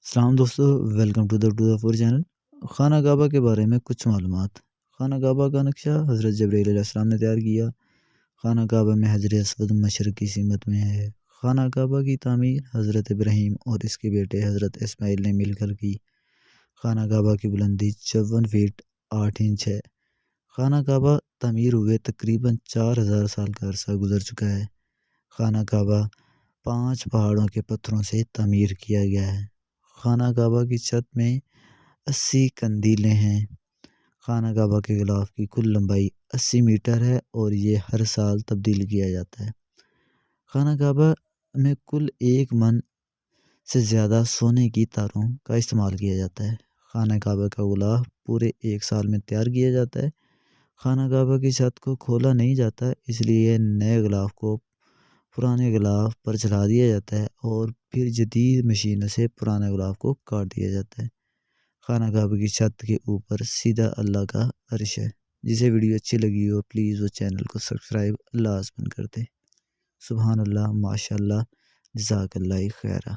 السلام دوستو، welcome to the four channel. Khana Kaaba کے بارے میں کچھ معلومات۔ خانہ کعبہ کا نقشہ حضرت جبرائیل علیہ السلام نے تیار کیا۔ خانہ کعبہ میں حجر اسود مشرقی سمت میں ہے۔ خانہ کعبہ کی تعمیر حضرت ابراہیم اور اس کے بیٹے حضرت اسماعیل نے مل کر کی۔ خانہ کعبہ کی بلندی 54 فیٹ 8 انچ ہے۔ خانہ کعبہ تعمیر ہوئے تقریباً 4000 سال کا عرصہ گزر چکا ہے۔ خانہ کعبہ 5 پہاڑوں کے پتھروں سے تعمیر کیا گیا ہے۔ خانہ کعبہ کی چھت میں 80 قندیلیں ہیں۔ خانہ کعبہ کے غلاف کی کل لمبائی 80 میٹر ہے اور یہ ہر سال تبدیل کیا جاتا ہے۔ خانہ کعبہ میں کل 1 من سے زیادہ سونے کی تاروں کا استعمال کیا جاتا ہے۔ خانہ کعبہ کا غلاف پورے 1 سال میں تیار کیا جاتا ہے۔ خانہ کعبہ کی چھت کو کھولا نہیں جاتا، اس لیے نئے غلاف کو پرانے غلاف پر چڑھا دیا جاتا ہے اور پھر جدید مشینوں سے پرانے غلاف کو کاٹ دیا جاتا ہے۔ خانہ کعبہ کی چھت کے اوپر سیدھا اللہ کا عرش ہے۔ جسے ویڈیو اچھی لگی ہو پلیز وہ چینل کو سبسکرائب لازماً کر دے۔ سبحان اللہ، ماشاء اللہ، جزاک اللہ خیرہ۔